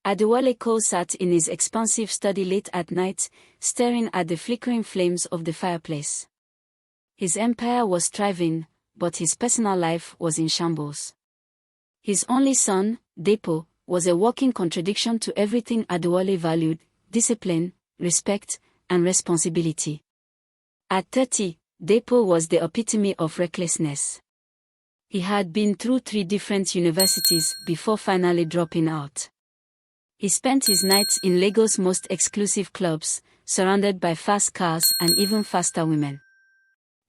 Adewale sat in his expansive study late at night, staring at the flickering flames of the fireplace. His empire was thriving, but his personal life was in shambles. His only son, Dapo, was a walking contradiction to everything Adewale valued: discipline, respect, and responsibility. At 30, Dapo was the epitome of recklessness. He had been through 3 different universities before finally dropping out. He spent his nights in Lagos' most exclusive clubs, surrounded by fast cars and even faster women.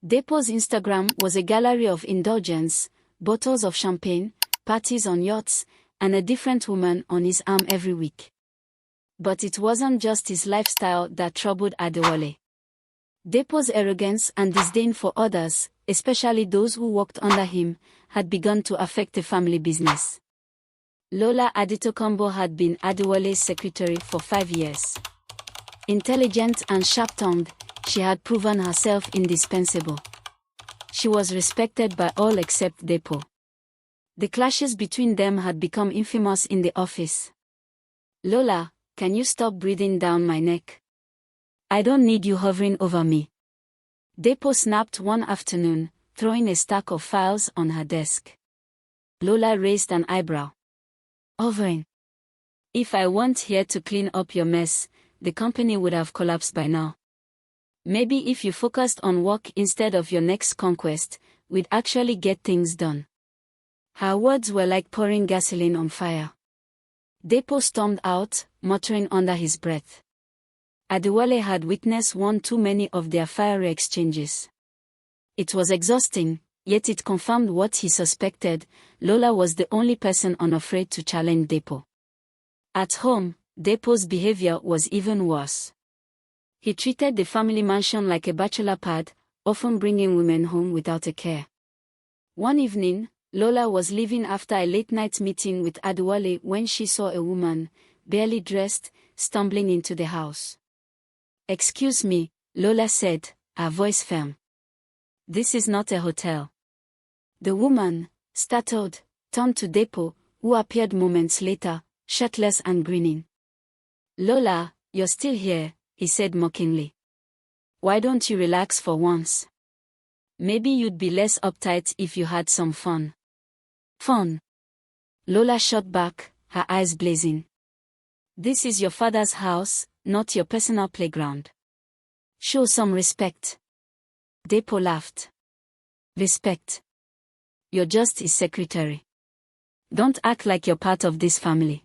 Dapo's Instagram was a gallery of indulgence, bottles of champagne, parties on yachts, and a different woman on his arm every week. But it wasn't just his lifestyle that troubled Adewale. Dapo's arrogance and disdain for others, especially those who worked under him, had begun to affect the family business. Lola Adetokunbo had been Adewale's secretary for 5 years. Intelligent and sharp-tongued, she had proven herself indispensable. She was respected by all except Dapo. The clashes between them had become infamous in the office. "Lola, can you stop breathing down my neck? I don't need you hovering over me," Dapo snapped one afternoon, throwing a stack of files on her desk. Lola raised an eyebrow. "Hovering? If I weren't here to clean up your mess, the company would have collapsed by now. Maybe if you focused on work instead of your next conquest, we'd actually get things done." Her words were like pouring gasoline on fire. Dapo stormed out, muttering under his breath. Adewale had witnessed one too many of their fiery exchanges. It was exhausting, yet it confirmed what he suspected: Lola was the only person unafraid to challenge Dapo. At home, Dapo's behavior was even worse. He treated the family mansion like a bachelor pad, often bringing women home without a care. One evening, Lola was leaving after a late-night meeting with Adewale when she saw a woman, barely dressed, stumbling into the house. "Excuse me," Lola said, her voice firm. "This is not a hotel." The woman, startled, turned to Dapo, who appeared moments later, shirtless and grinning. "Lola, you're still here," he said mockingly. "Why don't you relax for once? Maybe you'd be less uptight if you had some fun." "Fun?" Lola shot back, her eyes blazing. "This is your father's house, not your personal playground. Show some respect." Dapo laughed. "Respect? You're just his secretary. Don't act like you're part of this family."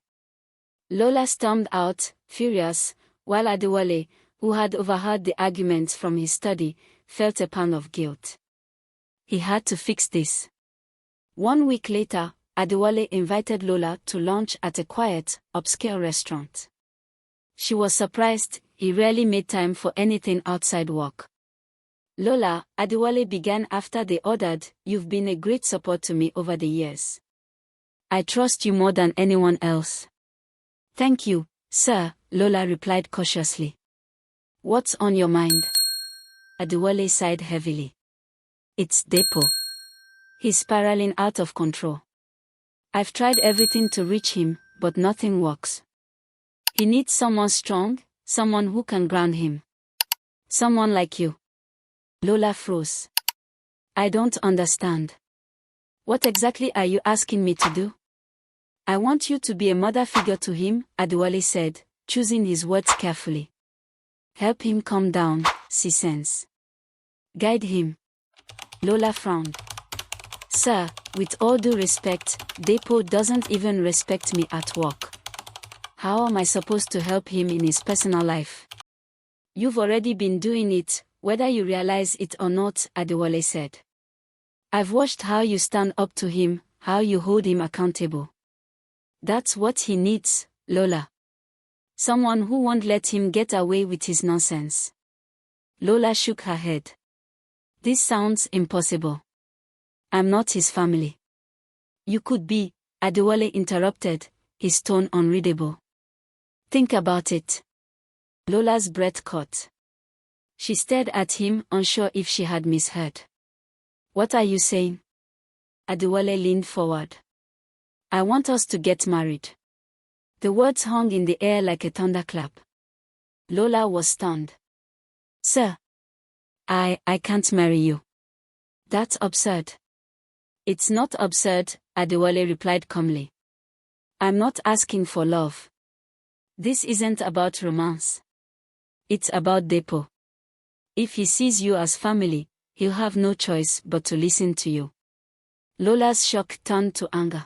Lola stormed out, furious, while Adewale, who had overheard the arguments from his study, felt a pang of guilt. He had to fix this. 1 week later, Adewale invited Lola to lunch at a quiet, upscale restaurant. She was surprised he rarely made time for anything outside work. "Lola," Adewale began after they ordered, "you've been a great support to me over the years. I trust you more than anyone else." "Thank you, sir," Lola replied cautiously. "What's on your mind?" Adewale sighed heavily. "It's Dapo. He's spiraling out of control. I've tried everything to reach him, but nothing works. He needs someone strong, someone who can ground him. Someone like you." Lola froze. "I don't understand. What exactly are you asking me to do?" "I want you to be a mother figure to him," Adewale said, choosing his words carefully. "Help him calm down, see sense. Guide him." Lola frowned. "Sir, with all due respect, Dapo doesn't even respect me at work. How am I supposed to help him in his personal life?" "You've already been doing it, whether you realize it or not," Adewale said. "I've watched how you stand up to him, how you hold him accountable. That's what he needs, Lola. Someone who won't let him get away with his nonsense." Lola shook her head. "This sounds impossible. I'm not his family." "You could be," Adewale interrupted, his tone unreadable. "Think about it." Lola's breath caught. She stared at him, unsure if she had misheard. "What are you saying?" Adewale leaned forward. "I want us to get married." The words hung in the air like a thunderclap. Lola was stunned. Sir. I can't marry you. That's absurd. It's not absurd, Adewale replied calmly. I'm not asking for love. This isn't about romance. It's about Dapo. If he sees you as family, he'll have no choice but to listen to you. Lola's shock turned to anger.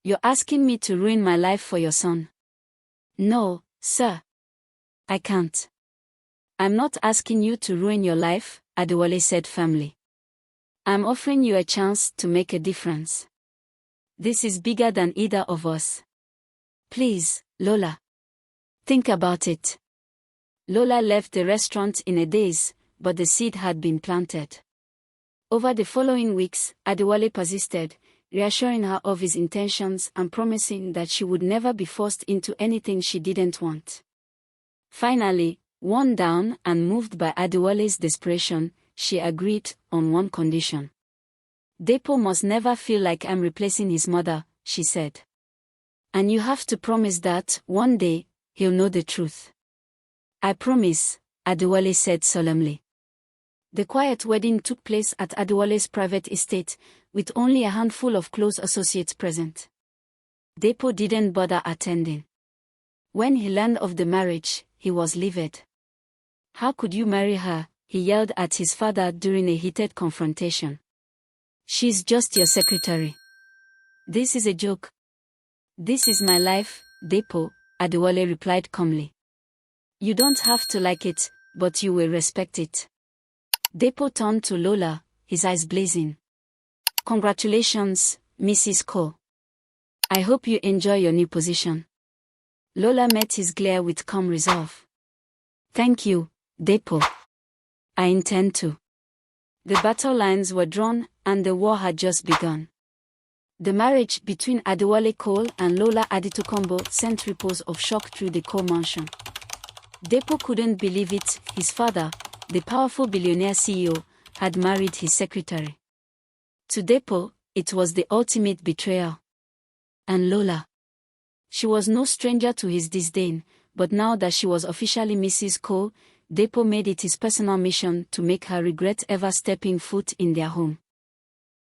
You're asking me to ruin my life for your son? No, sir. I can't. I'm not asking you to ruin your life, Adewale said firmly. I'm offering you a chance to make a difference. This is bigger than either of us. Please, Lola. Think about it. Lola left the restaurant in a daze, but the seed had been planted. Over the following weeks, Adewale persisted, reassuring her of his intentions and promising that she would never be forced into anything she didn't want. Finally, worn down and moved by Adewale's desperation, she agreed on one condition. Dapo must never feel like I'm replacing his mother, she said. And you have to promise that, one day, he'll know the truth. I promise, Adewale said solemnly. The quiet wedding took place at Adewale's private estate, with only a handful of close associates present. Dapo didn't bother attending. When he learned of the marriage, he was livid. How could you marry her? He yelled at his father during a heated confrontation. She's just your secretary. This is a joke. This is my life, Dapo, Adewale replied calmly. You don't have to like it, but you will respect it. Dapo turned to Lola, his eyes blazing. Congratulations, Mrs. Cole. I hope you enjoy your new position. Lola met his glare with calm resolve. Thank you, Dapo. I intend to. The battle lines were drawn, and the war had just begun. The marriage between Adewale Cole and Lola Adetokunbo sent ripples of shock through the Cole mansion. Dapo couldn't believe it. His father, the powerful billionaire CEO, had married his secretary. To Dapo, it was the ultimate betrayal. And Lola. She was no stranger to his disdain, but now that she was officially Mrs. Cole, Dapo made it his personal mission to make her regret ever stepping foot in their home.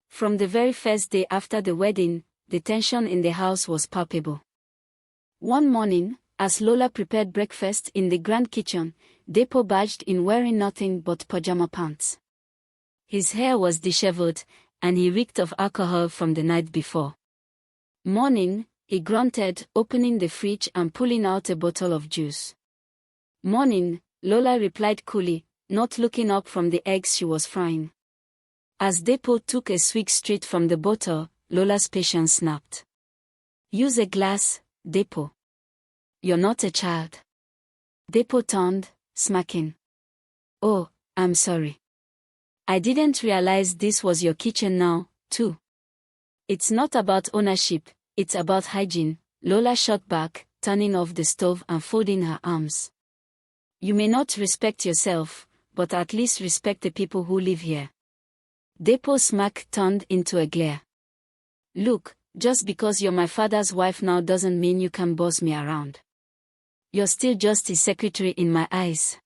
From the very first day after the wedding, the tension in the house was palpable. One morning, as Lola prepared breakfast in the grand kitchen, Dapo barged in wearing nothing but pajama pants. His hair was disheveled, and he reeked of alcohol from the night before. Morning, he grunted, opening the fridge and pulling out a bottle of juice. Morning, Lola replied coolly, not looking up from the eggs she was frying. As Dapo took a swig straight from the bottle, Lola's patience snapped. Use a glass, Dapo. You're not a child. Dapo turned, smacking. Oh, I'm sorry. I didn't realize this was your kitchen now, too. It's not about ownership, it's about hygiene, Lola shot back, turning off the stove and folding her arms. You may not respect yourself, but at least respect the people who live here. Dapo's smack turned into a glare. Look, just because you're my father's wife now doesn't mean you can boss me around. You're still just his secretary in my eyes.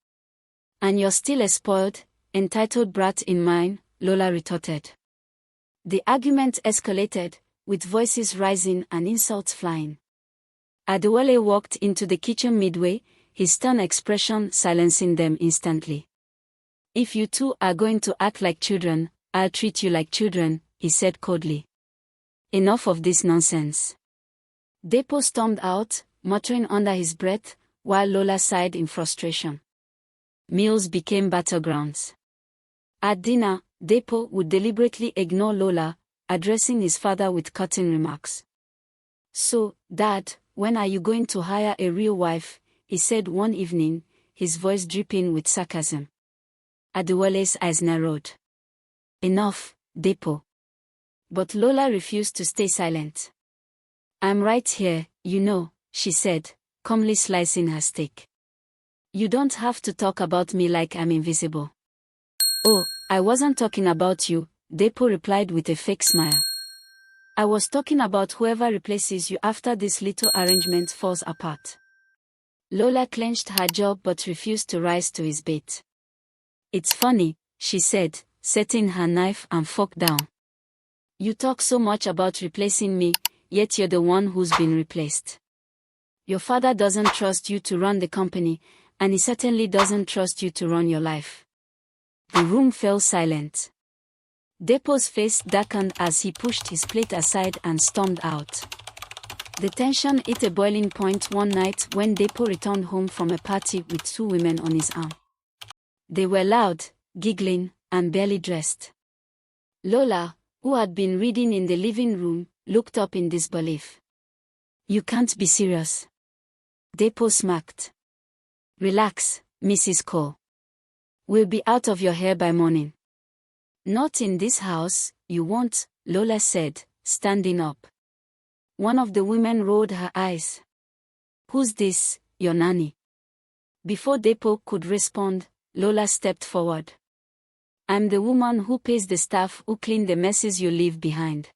And you're still a spoiled, entitled brat in mine, Lola retorted. The argument escalated, with voices rising and insults flying. Adewale walked into the kitchen midway, his stern expression silencing them instantly. If you two are going to act like children, I'll treat you like children, he said coldly. Enough of this nonsense. Dapo stormed out, muttering under his breath, while Lola sighed in frustration. Meals became battlegrounds. At dinner, Dapo would deliberately ignore Lola, addressing his father with cutting remarks. So, Dad, when are you going to hire a real wife? He said one evening, his voice dripping with sarcasm. Adewale's eyes narrowed. Enough, Dapo. But Lola refused to stay silent. I'm right here, you know, she said, calmly slicing her steak. You don't have to talk about me like I'm invisible. Oh, I wasn't talking about you, Dapo replied with a fake smile. I was talking about whoever replaces you after this little arrangement falls apart. Lola clenched her jaw but refused to rise to his bait. It's funny, she said, setting her knife and fork down. You talk so much about replacing me, yet you're the one who's been replaced. Your father doesn't trust you to run the company, and he certainly doesn't trust you to run your life. The room fell silent. Dapo's face darkened as he pushed his plate aside and stormed out. The tension hit a boiling point one night when Dapo returned home from a party with 2 women on his arm. They were loud, giggling, and barely dressed. Lola, who had been reading in the living room, looked up in disbelief. You can't be serious. Dapo smirked. Relax, Mrs. Cole. We'll be out of your hair by morning. Not in this house, you won't, Lola said, standing up. One of the women rolled her eyes. Who's this, your nanny? Before Dapo could respond, Lola stepped forward. I'm the woman who pays the staff who clean the messes you leave behind.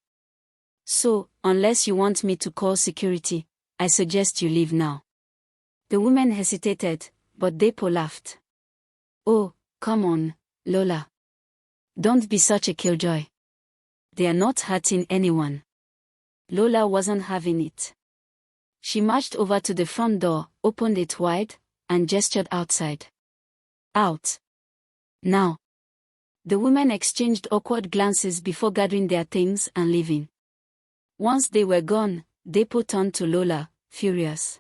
So, unless you want me to call security, I suggest you leave now. The woman hesitated, but Dapo laughed. Oh, come on, Lola. Don't be such a killjoy. They are not hurting anyone. Lola wasn't having it. She marched over to the front door, opened it wide, and gestured outside. Out. Now. The women exchanged awkward glances before gathering their things and leaving. Once they were gone, Dapo turned to Lola, furious.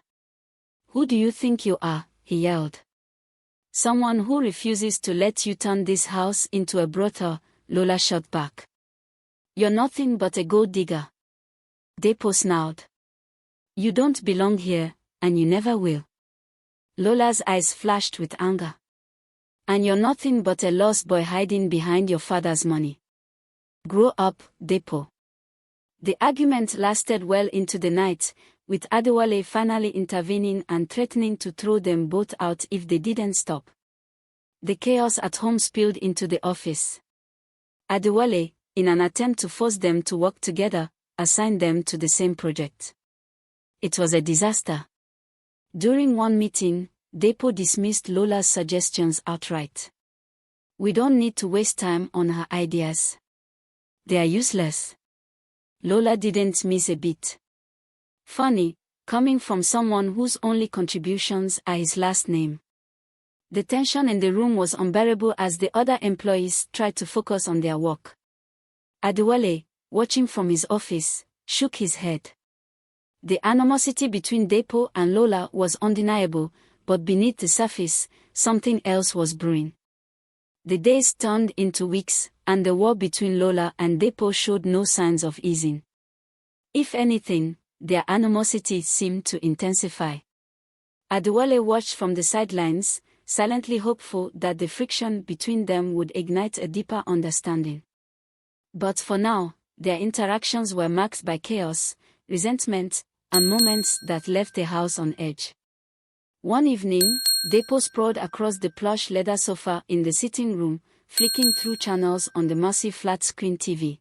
Who do you think you are? He yelled. Someone who refuses to let you turn this house into a brothel, Lola shot back. You're nothing but a gold digger. Dapo snarled. You don't belong here, and you never will. Lola's eyes flashed with anger. And you're nothing but a lost boy hiding behind your father's money. Grow up, Dapo. The argument lasted well into the night, with Adewale finally intervening and threatening to throw them both out if they didn't stop. The chaos at home spilled into the office. Adewale, in an attempt to force them to work together, assigned them to the same project. It was a disaster. During one meeting, Dapo dismissed Lola's suggestions outright. We don't need to waste time on her ideas. They are useless. Lola didn't miss a beat. Funny, coming from someone whose only contributions are his last name. The tension in the room was unbearable as the other employees tried to focus on their work. Adewale, watching from his office, shook his head. The animosity between Dapo and Lola was undeniable, but beneath the surface, something else was brewing. The days turned into weeks, and the war between Lola and Dapo showed no signs of easing. If anything, their animosity seemed to intensify. Adewale watched from the sidelines, silently hopeful that the friction between them would ignite a deeper understanding. But for now, their interactions were marked by chaos, resentment, and moments that left the house on edge. One evening, Dapo sprawled across the plush leather sofa in the sitting room, flicking through channels on the massive flat-screen TV.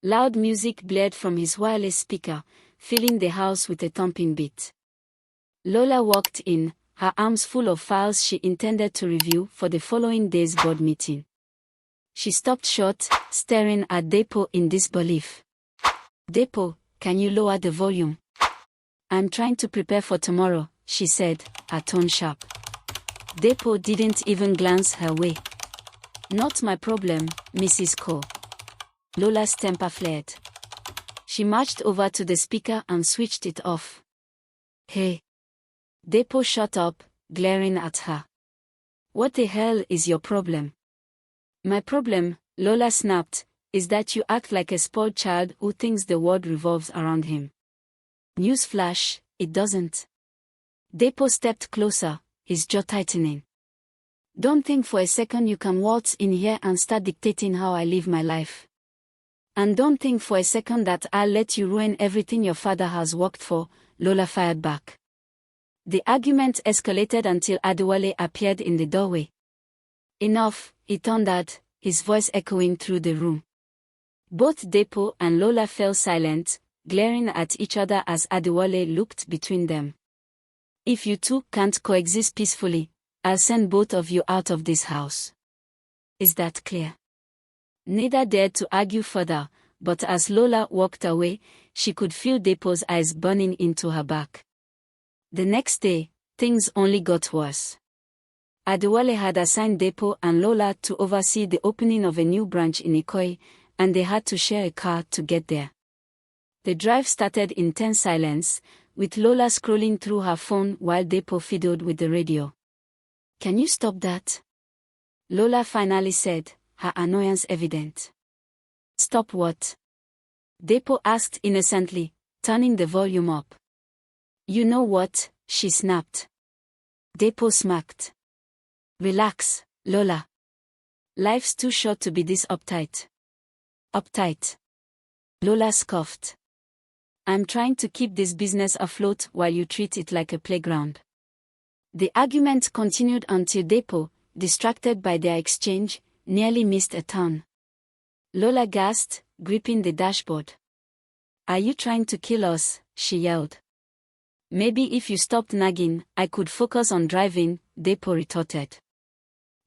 Loud music blared from his wireless speaker, filling the house with a thumping beat. Lola walked in, her arms full of files she intended to review for the following day's board meeting. She stopped short, staring at Dapo in disbelief. Dapo, can you lower the volume? I'm trying to prepare for tomorrow, she said, her tone sharp. Dapo didn't even glance her way. Not my problem, Mrs. Cole. Lola's temper flared. She marched over to the speaker and switched it off. Hey. Dapo shut up, glaring at her. What the hell is your problem? My problem, Lola snapped, is that you act like a spoiled child who thinks the world revolves around him. Newsflash, it doesn't. Dapo stepped closer, his jaw tightening. Don't think for a second you can waltz in here and start dictating how I live my life. And don't think for a second that I'll let you ruin everything your father has worked for, Lola fired back. The argument escalated until Adewale appeared in the doorway. Enough, he thundered, his voice echoing through the room. Both Dapo and Lola fell silent, glaring at each other as Adewale looked between them. If you two can't coexist peacefully, I'll send both of you out of this house. Is that clear? Neither dared to argue further, but as Lola walked away, she could feel Dapo's eyes burning into her back. The next day, things only got worse. Adewale had assigned Dapo and Lola to oversee the opening of a new branch in Ikoyi, and they had to share a car to get there. The drive started in tense silence, with Lola scrolling through her phone while Dapo fiddled with the radio. "Can you stop that?" Lola finally said, her annoyance evident. "Stop what?" Dapo asked innocently, turning the volume up. "You know what?" she snapped. Dapo smacked. "Relax, Lola. Life's too short to be this uptight." "Uptight?" Lola scoffed. "I'm trying to keep this business afloat while you treat it like a playground." The argument continued until Dapo, distracted by their exchange, nearly missed a turn. Lola gasped, gripping the dashboard. "Are you trying to kill us?" she yelled. "Maybe if you stopped nagging, I could focus on driving," Dapo retorted.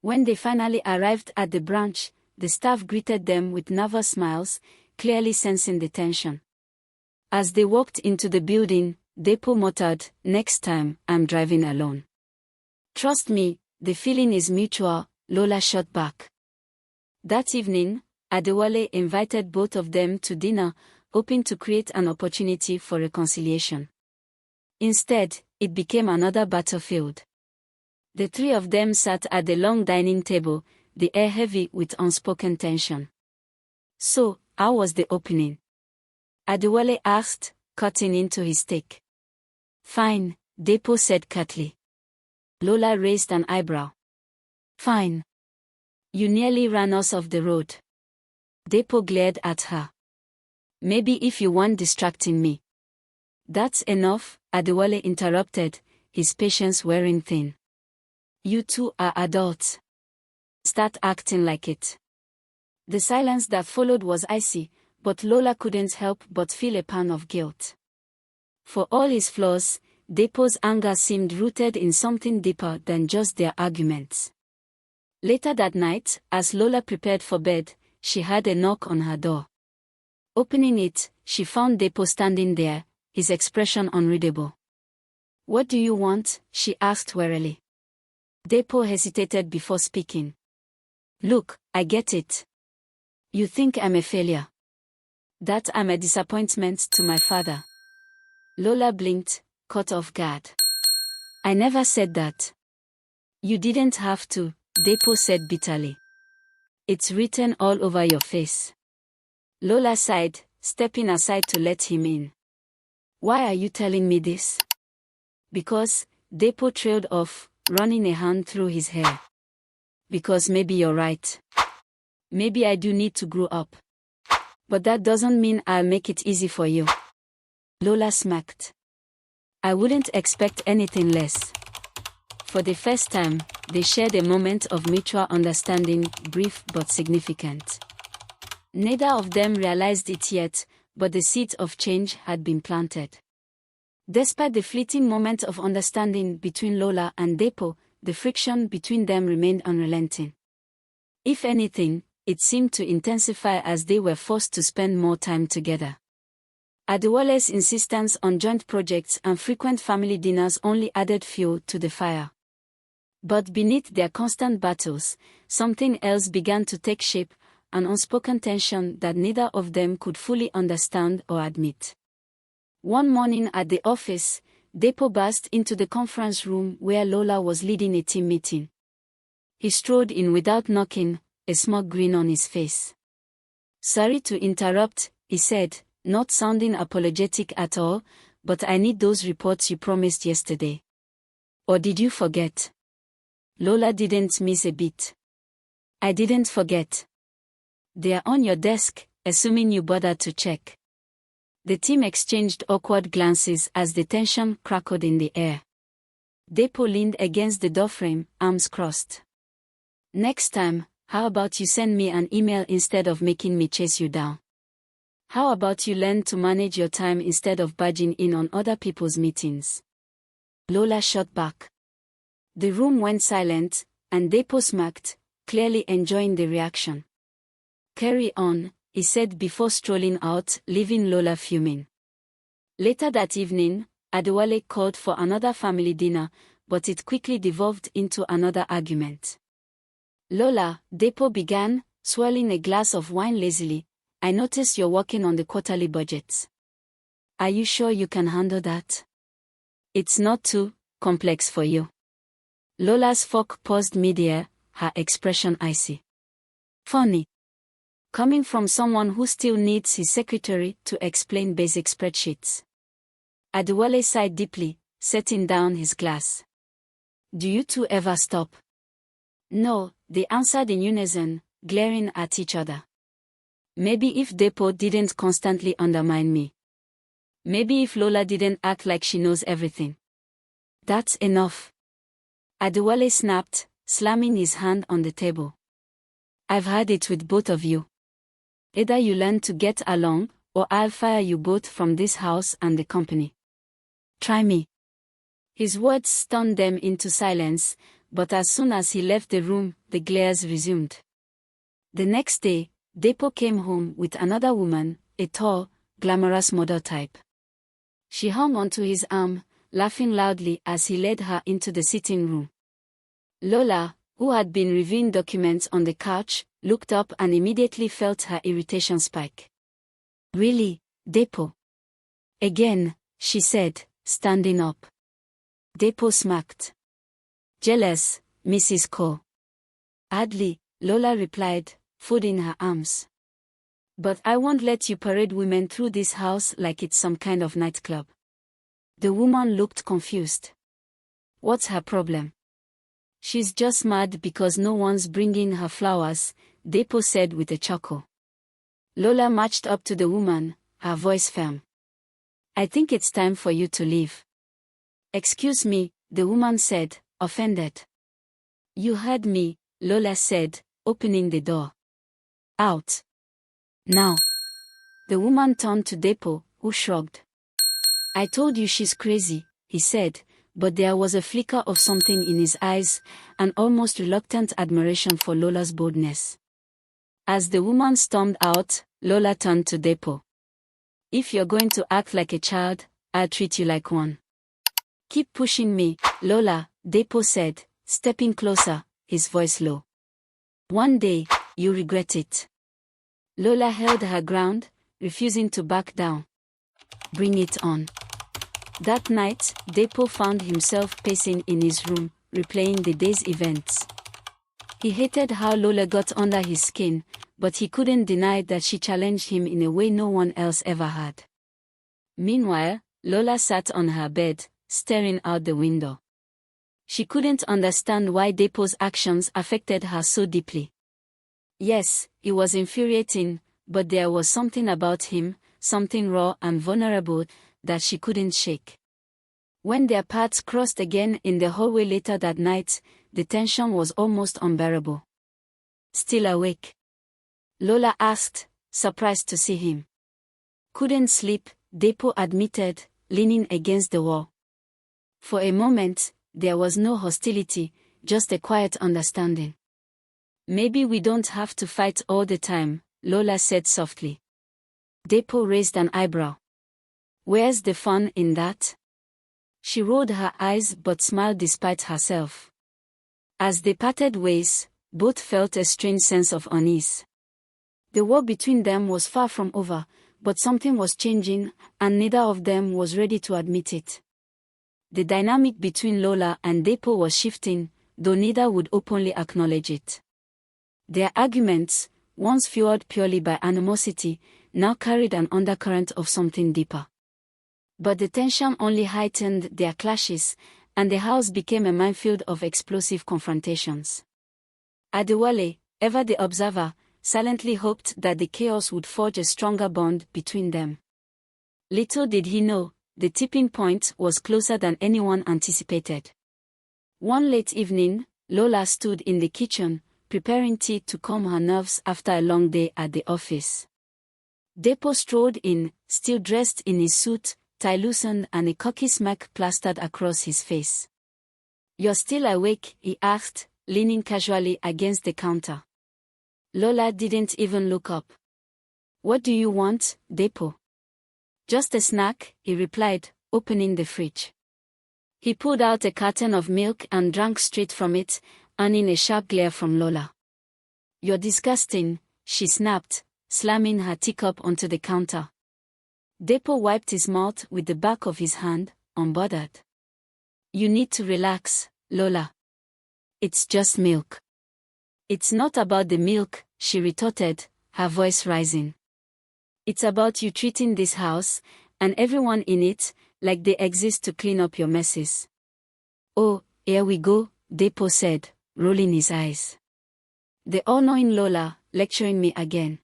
When they finally arrived at the branch, the staff greeted them with nervous smiles, clearly sensing the tension. As they walked into the building, Dapo muttered, "Next time, I'm driving alone." "Trust me, the feeling is mutual," Lola shot back. That evening, Adewale invited both of them to dinner, hoping to create an opportunity for reconciliation. Instead, it became another battlefield. The three of them sat at the long dining table, the air heavy with unspoken tension. "So, how was the opening?" Adewale asked, cutting into his steak. "Fine," Dapo said curtly. Lola raised an eyebrow. "Fine. You nearly ran us off the road." Dapo glared at her. "Maybe if you weren't distracting me." "That's enough," Adewale interrupted, his patience wearing thin. "You two are adults. Start acting like it." The silence that followed was icy, but Lola couldn't help but feel a pang of guilt. For all his flaws, Dapo's anger seemed rooted in something deeper than just their arguments. Later that night, as Lola prepared for bed, she heard a knock on her door. Opening it, she found Dapo standing there, his expression unreadable. "What do you want?" she asked wearily. Dapo hesitated before speaking. "Look, I get it. You think I'm a failure. That I'm a disappointment to my father." Lola blinked, caught off guard. "I never said that." "You didn't have to," Dapo said bitterly. "It's written all over your face." Lola sighed, stepping aside to let him in. "Why are you telling me this?" "Because," Dapo trailed off, running a hand through his hair. "Because maybe you're right. Maybe I do need to grow up. But that doesn't mean I'll make it easy for you." Lola smacked. "I wouldn't expect anything less." For the first time, they shared a moment of mutual understanding, brief but significant. Neither of them realized it yet, but the seeds of change had been planted. Despite the fleeting moment of understanding between Lola and Dapo, the friction between them remained unrelenting. If anything, it seemed to intensify as they were forced to spend more time together. Adewale's insistence on joint projects and frequent family dinners only added fuel to the fire. But beneath their constant battles, something else began to take shape, an unspoken tension that neither of them could fully understand or admit. One morning at the office, Dapo burst into the conference room where Lola was leading a team meeting. He strode in without knocking, a smug grin on his face. "Sorry to interrupt," he said, not sounding apologetic at all, "but I need those reports you promised yesterday." "Or did you forget?" Lola didn't miss a beat. "I didn't forget. They're on your desk, assuming you bothered to check." The team exchanged awkward glances as the tension crackled in the air. Dapo leaned against the doorframe, arms crossed. "Next time, how about you send me an email instead of making me chase you down?" How about you learn to manage your time instead of barging in on other people's meetings? Lola shot back. The room went silent, and Dapo smirked, clearly enjoying the reaction. Carry on, he said before strolling out, leaving Lola fuming. Later that evening, Adewale called for another family dinner, but it quickly devolved into another argument. Lola, Dapo began, swirling a glass of wine lazily, I notice you're working on the quarterly budgets. Are you sure you can handle that? It's not too complex for you. Lola's fork paused mid-air, her expression icy. Funny. Coming from someone who still needs his secretary to explain basic spreadsheets. Adewale sighed deeply, setting down his glass. Do you two ever stop? No, they answered in unison, glaring at each other. Maybe if Dapo didn't constantly undermine me. Maybe if Lola didn't act like she knows everything. That's enough. Adewale snapped, slamming his hand on the table. I've had it with both of you. Either you learn to get along, or I'll fire you both from this house and the company. Try me. His words stunned them into silence, but as soon as he left the room, the glares resumed. The next day, Dapo came home with another woman, a tall, glamorous model type. She hung onto his arm, laughing loudly as he led her into the sitting room. Lola, who had been reviewing documents on the couch, looked up and immediately felt her irritation spike. Really, Dapo? Again, she said, standing up. Dapo smirked. Jealous, Mrs. Cole. Hardly, Lola replied, folding her arms. But I won't let you parade women through this house like it's some kind of nightclub. The woman looked confused. What's her problem? She's just mad because no one's bringing her flowers, Dapo said with a chuckle. Lola marched up to the woman, her voice firm. I think it's time for you to leave. Excuse me, the woman said, offended. You heard me, Lola said, opening the door. Out. Now. The woman turned to Dapo, who shrugged. I told you she's crazy, he said, but there was a flicker of something in his eyes, an almost reluctant admiration for Lola's boldness. As the woman stormed out, Lola turned to Dapo. If you're going to act like a child, I'll treat you like one. Keep pushing me, Lola, Dapo said, stepping closer, his voice low. One day, you regret it. Lola held her ground, refusing to back down. Bring it on. That night, Dapo found himself pacing in his room, replaying the day's events. He hated how Lola got under his skin, but he couldn't deny that she challenged him in a way no one else ever had. Meanwhile, Lola sat on her bed, staring out the window. She couldn't understand why Dapo's actions affected her so deeply. Yes, it was infuriating, but there was something about him, something raw and vulnerable, that she couldn't shake. When their paths crossed again in the hallway later that night, the tension was almost unbearable. Still awake? Lola asked, surprised to see him. Couldn't sleep, Dapo admitted, leaning against the wall. For a moment, there was no hostility, just a quiet understanding. Maybe we don't have to fight all the time, Lola said softly. Dapo raised an eyebrow. Where's the fun in that? She rolled her eyes but smiled despite herself. As they parted ways, both felt a strange sense of unease. The war between them was far from over, but something was changing, and neither of them was ready to admit it. The dynamic between Lola and Dapo was shifting, though neither would openly acknowledge it. Their arguments, once fueled purely by animosity, now carried an undercurrent of something deeper. But the tension only heightened their clashes, and the house became a minefield of explosive confrontations. Adewale, ever the observer, silently hoped that the chaos would forge a stronger bond between them. Little did he know, the tipping point was closer than anyone anticipated. One late evening, Lola stood in the kitchen, preparing tea to calm her nerves after a long day at the office. Dapo strode in, still dressed in his suit, tie loosened and a cocky smirk plastered across his face. "You're still awake?" he asked, leaning casually against the counter. Lola didn't even look up. "What do you want, Dapo?" "Just a snack," he replied, opening the fridge. He pulled out a carton of milk and drank straight from it, earning a sharp glare from Lola. "You're disgusting," she snapped, slamming her teacup onto the counter. Dapo wiped his mouth with the back of his hand, unbothered. "You need to relax, Lola. It's just milk." "It's not about the milk," she retorted, her voice rising. "It's about you treating this house, and everyone in it, like they exist to clean up your messes." "Oh, here we go," Dapo said, rolling his eyes. "The all-knowing Lola, lecturing me again."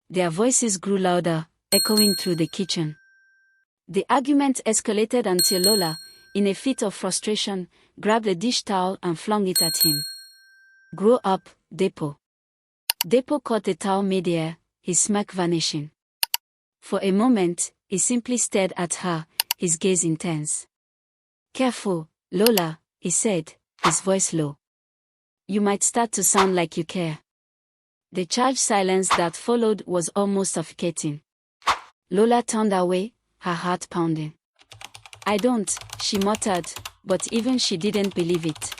Their voices grew louder, echoing through the kitchen. The argument escalated until Lola, in a fit of frustration, grabbed a dish towel and flung it at him. "Grow up, Dapo." Dapo caught the towel midair, his smirk vanishing. For a moment, he simply stared at her, his gaze intense. "Careful, Lola," he said, his voice low. "You might start to sound like you care." The charged silence that followed was almost suffocating. Lola turned away, her heart pounding. "I don't," she muttered, but even she didn't believe it.